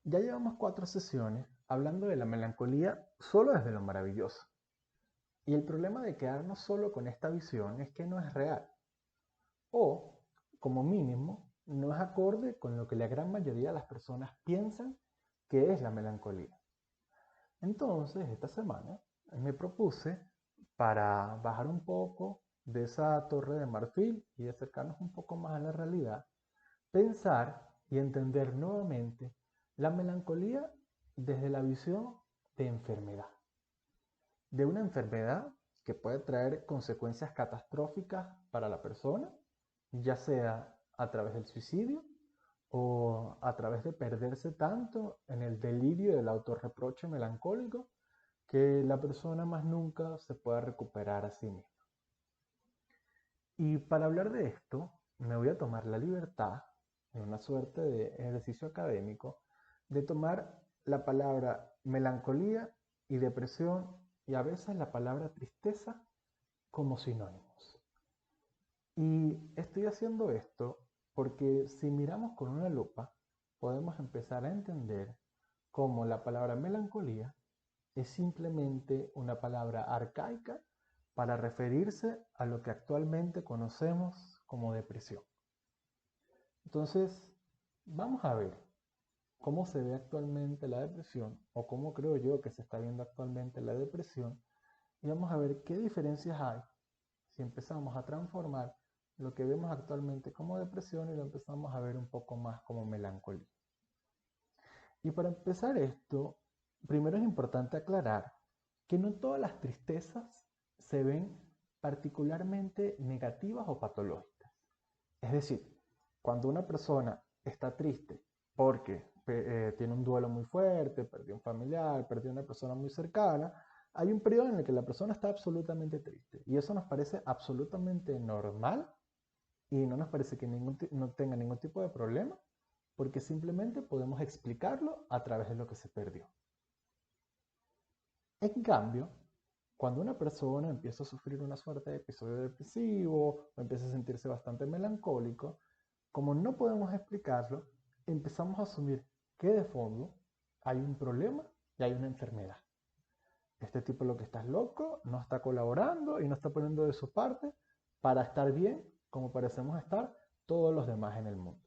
Ya llevamos 4 sesiones hablando de la melancolía solo desde lo maravilloso. Y el problema de quedarnos solo con esta visión es que no es real. O, como mínimo, no es acorde con lo que la gran mayoría de las personas piensan que es la melancolía. Entonces, esta semana me propuse, para bajar un poco de esa torre de marfil y acercarnos un poco más a la realidad, pensar y entender nuevamente la melancolía desde la visión de enfermedad. De una enfermedad que puede traer consecuencias catastróficas para la persona, ya sea a través del suicidio o a través de perderse tanto en el delirio del autorreproche melancólico que la persona más nunca se pueda recuperar a sí misma. Y para hablar de esto, me voy a tomar la libertad, en una suerte de ejercicio académico, de tomar la palabra melancolía y depresión y a veces la palabra tristeza como sinónimos. Y estoy haciendo esto porque si miramos con una lupa, podemos empezar a entender cómo la palabra melancolía es simplemente una palabra arcaica para referirse a lo que actualmente conocemos como depresión. Entonces, vamos a ver cómo se ve actualmente la depresión o cómo creo yo que se está viendo actualmente la depresión y vamos a ver qué diferencias hay si empezamos a transformar lo que vemos actualmente como depresión y lo empezamos a ver un poco más como melancolía. Y para empezar esto, primero es importante aclarar que no todas las tristezas se ven particularmente negativas o patológicas. Es decir, cuando una persona está triste porque tiene un duelo muy fuerte, perdió un familiar, perdió una persona muy cercana, hay un periodo en el que la persona está absolutamente triste. Y eso nos parece absolutamente normal y no nos parece que no tenga ningún tipo de problema porque simplemente podemos explicarlo a través de lo que se perdió. En cambio, cuando una persona empieza a sufrir una suerte de episodio depresivo o empieza a sentirse bastante melancólico, como no podemos explicarlo, empezamos a asumir que de fondo hay un problema y hay una enfermedad. Este tipo lo que está es loco, no está colaborando y no está poniendo de su parte para estar bien como parecemos estar todos los demás en el mundo.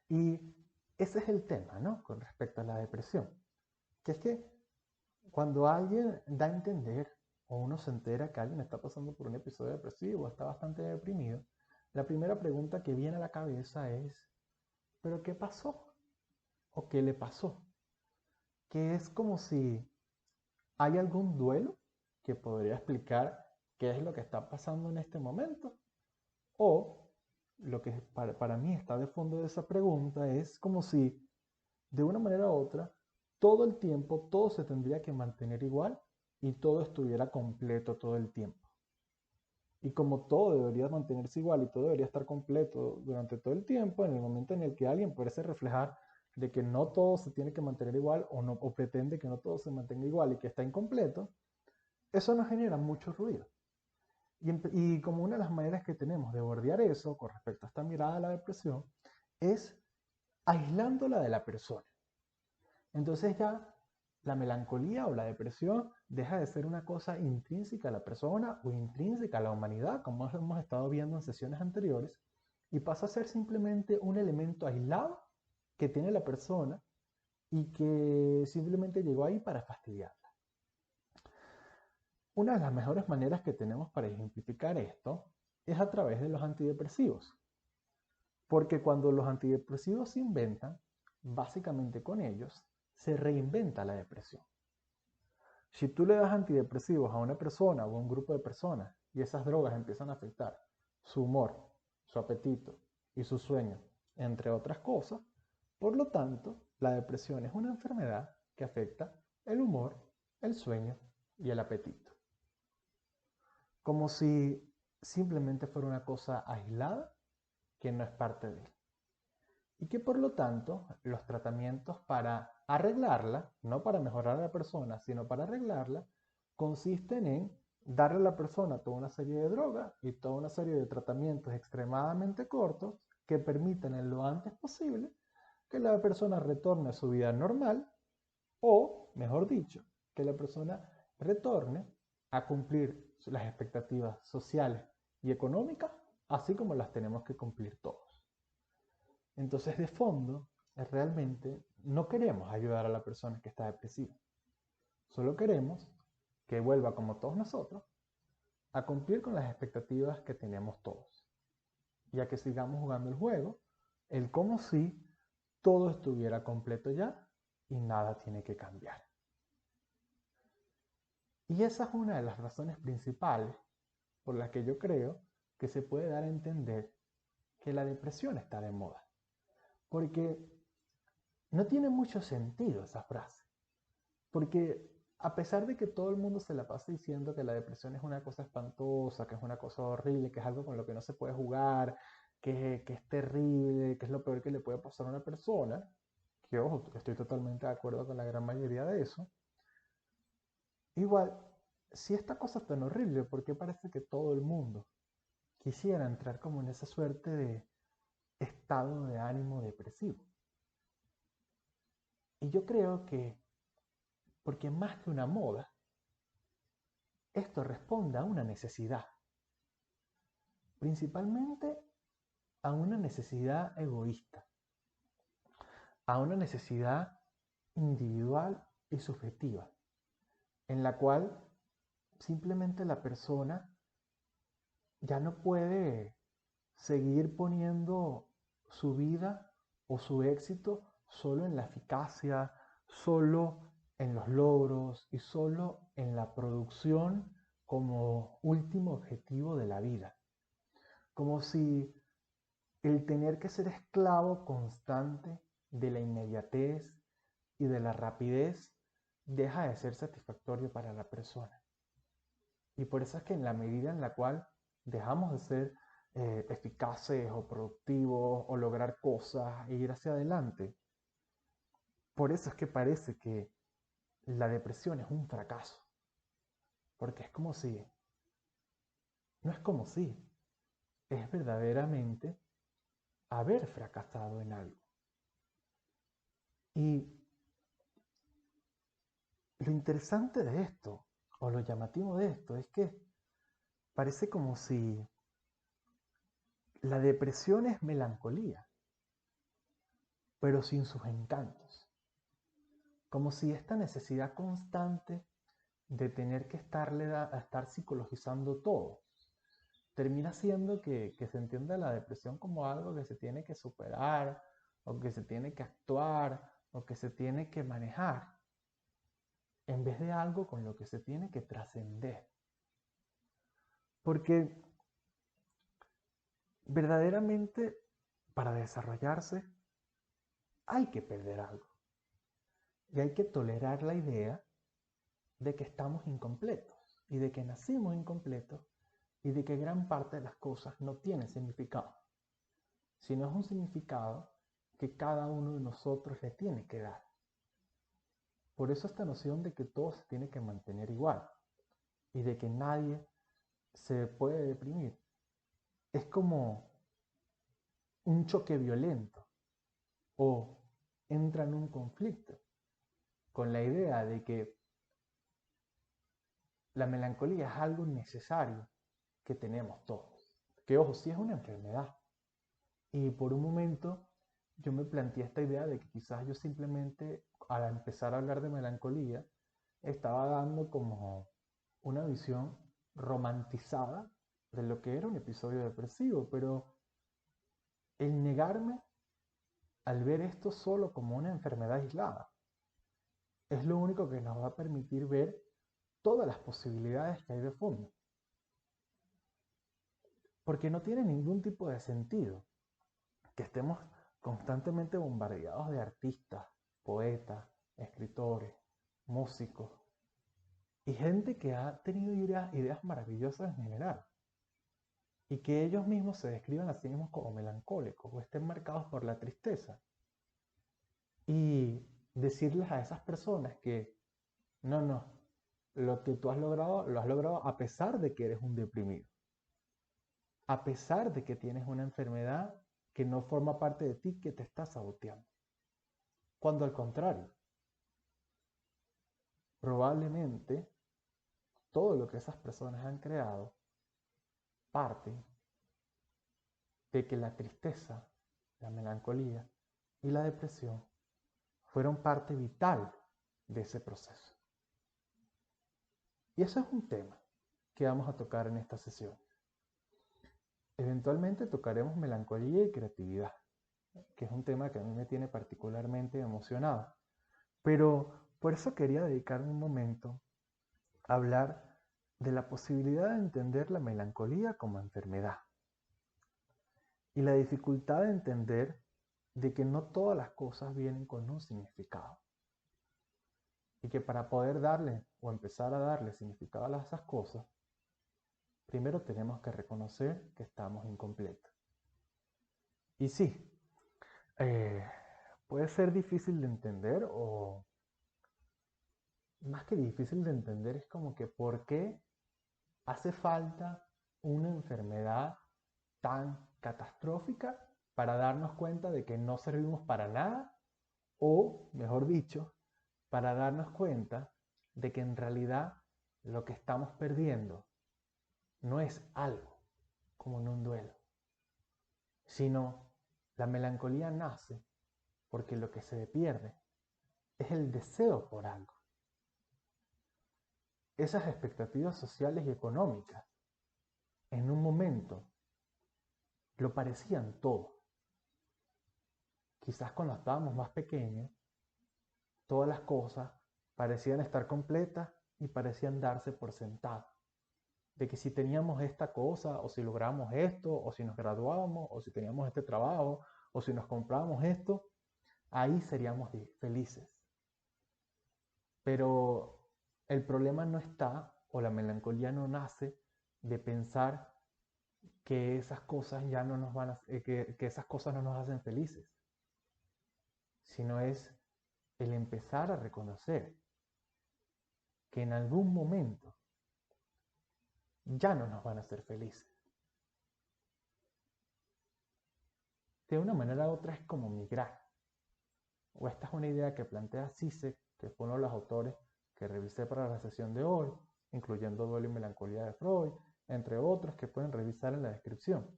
Y ese es el tema, ¿no? Con respecto a la depresión. Que es que cuando alguien da a entender o uno se entera que alguien está pasando por un episodio depresivo o está bastante deprimido, la primera pregunta que viene a la cabeza es, ¿pero qué pasó? ¿O qué le pasó? Que es como si hay algún duelo que podría explicar qué es lo que está pasando en este momento. O lo que para mí está de fondo de esa pregunta es como si de una manera u otra todo el tiempo todo se tendría que mantener igual y todo estuviera completo todo el tiempo. Y como todo debería mantenerse igual y todo debería estar completo durante todo el tiempo, en el momento en el que alguien parece reflejar de que no todo se tiene que mantener igual o, no, o pretende que no todo se mantenga igual y que está incompleto, eso nos genera mucho ruido. Y como una de las maneras que tenemos de bordear eso con respecto a esta mirada a la depresión es aislándola de la persona. Entonces ya la melancolía o la depresión deja de ser una cosa intrínseca a la persona o intrínseca a la humanidad, como hemos estado viendo en sesiones anteriores, y pasa a ser simplemente un elemento aislado que tiene la persona y que simplemente llegó ahí para fastidiarla. Una de las mejores maneras que tenemos para ejemplificar esto es a través de los antidepresivos. Porque cuando los antidepresivos se inventan, básicamente con ellos se reinventa la depresión. Si tú le das antidepresivos a una persona o a un grupo de personas y esas drogas empiezan a afectar su humor, su apetito y su sueño, entre otras cosas, por lo tanto, la depresión es una enfermedad que afecta el humor, el sueño y el apetito. Como si simplemente fuera una cosa aislada que no es parte de él. Y que por lo tanto los tratamientos para arreglarla, no para mejorar a la persona, sino para arreglarla, consisten en darle a la persona toda una serie de drogas y toda una serie de tratamientos extremadamente cortos que permiten en lo antes posible que la persona retorne a su vida normal o, mejor dicho, que la persona retorne a cumplir las expectativas sociales y económicas, así como las tenemos que cumplir todos. Entonces, de fondo, realmente no queremos ayudar a la persona que está depresiva. Solo queremos que vuelva como todos nosotros a cumplir con las expectativas que tenemos todos. Y a que sigamos jugando el juego, el como si todo estuviera completo ya y nada tiene que cambiar. Y esa es una de las razones principales por las que yo creo que se puede dar a entender que la depresión está de moda. Porque no tiene mucho sentido esa frase. Porque a pesar de que todo el mundo se la pasa diciendo que la depresión es una cosa espantosa, que es una cosa horrible, que es algo con lo que no se puede jugar, que es terrible, que es lo peor que le puede pasar a una persona, que ojo, estoy totalmente de acuerdo con la gran mayoría de eso, igual, si esta cosa es tan horrible, ¿por qué parece que todo el mundo quisiera entrar como en esa suerte de estado de ánimo depresivo? Y yo creo que, porque más que una moda, esto responde a una necesidad, principalmente a una necesidad egoísta, a una necesidad individual y subjetiva, en la cual simplemente la persona ya no puede seguir poniendo su vida o su éxito solo en la eficacia, solo en los logros y solo en la producción como último objetivo de la vida. Como si el tener que ser esclavo constante de la inmediatez y de la rapidez deja de ser satisfactorio para la persona. Y por eso es que en la medida en la cual dejamos de ser eficaces o productivos o lograr cosas e ir hacia adelante, por eso es que parece que la depresión es un fracaso. Porque es como si, no es como si, es verdaderamente haber fracasado en algo. Y lo interesante de esto, o lo llamativo de esto, es que parece como si la depresión es melancolía, pero sin sus encantos. Como si esta necesidad constante de tener que estar psicologizando todo termina siendo que se entienda la depresión como algo que se tiene que superar, o que se tiene que actuar, o que se tiene que manejar, en vez de algo con lo que se tiene que trascender. Porque verdaderamente para desarrollarse hay que perder algo. Y hay que tolerar la idea de que estamos incompletos y de que nacimos incompletos y de que gran parte de las cosas no tienen significado, sino es un significado que cada uno de nosotros le tiene que dar. Por eso esta noción de que todo se tiene que mantener igual y de que nadie se puede deprimir es como un choque violento o entra en un conflicto con la idea de que la melancolía es algo necesario que tenemos todos. Que ojo, sí es una enfermedad. Y por un momento yo me planteé esta idea de que quizás yo simplemente al empezar a hablar de melancolía estaba dando como una visión romantizada de lo que era un episodio depresivo, pero el negarme al ver esto solo como una enfermedad aislada es lo único que nos va a permitir ver todas las posibilidades que hay de fondo. Porque no tiene ningún tipo de sentido que estemos constantemente bombardeados de artistas, poetas, escritores, músicos y gente que ha tenido ideas maravillosas en general y que ellos mismos se describan a sí mismos como melancólicos o estén marcados por la tristeza y decirles a esas personas que no, lo que tú has logrado lo has logrado a pesar de que eres un deprimido, a pesar de que tienes una enfermedad que no forma parte de ti, que te está saboteando. cuando al contrario, probablemente todo lo que esas personas han creado parte de que la tristeza, la melancolía y la depresión fueron parte vital de ese proceso. Y eso es un tema que vamos a tocar en esta sesión. Eventualmente tocaremos melancolía y creatividad, que es un tema que a mí me tiene particularmente emocionado. Pero por eso quería dedicarme un momento a hablar de la posibilidad de entender la melancolía como enfermedad y la dificultad de entender de que no todas las cosas vienen con un significado y que para poder darle o empezar a darle significado a esas cosas, primero tenemos que reconocer que estamos incompletos. Y sí, eh, puede ser difícil de entender, o más que difícil de entender, es como que ¿por qué hace falta una enfermedad tan catastrófica para darnos cuenta de que no servimos para nada? O, mejor dicho, para darnos cuenta de que en realidad lo que estamos perdiendo no es algo como en un duelo, sino la melancolía nace porque lo que se pierde es el deseo por algo. Esas expectativas sociales y económicas en un momento lo parecían todo. Quizás cuando estábamos más pequeños, todas las cosas parecían estar completas y parecían darse por sentado. De que si teníamos esta cosa, o si logramos esto, o si nos graduábamos, o si teníamos este trabajo, o si nos comprábamos esto, ahí seríamos felices. Pero el problema no está, o la melancolía no nace de pensar que esas cosas ya no nos van a, que esas cosas no nos hacen felices, sino es el empezar a reconocer que en algún momento ya no nos van a hacer felices. De una manera u otra es como migrar. O esta es una idea que plantea Zizek, que fue uno de los autores que revisé para la sesión de hoy, incluyendo Duelo y Melancolía de Freud, entre otros que pueden revisar en la descripción.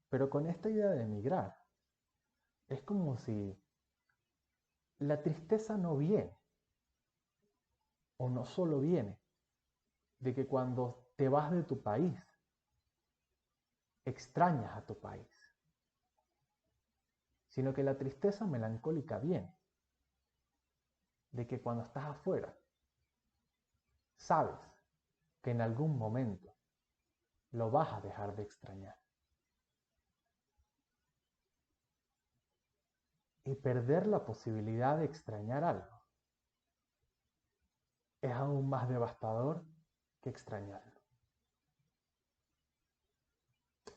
Pero con esta idea de migrar, es como si la tristeza no viene, o no solo viene, de que cuando te vas de tu país, extrañas a tu país, sino que la tristeza melancólica viene de que cuando estás afuera, sabes que en algún momento lo vas a dejar de extrañar. Y perder la posibilidad de extrañar algo es aún más devastador que extrañarlo.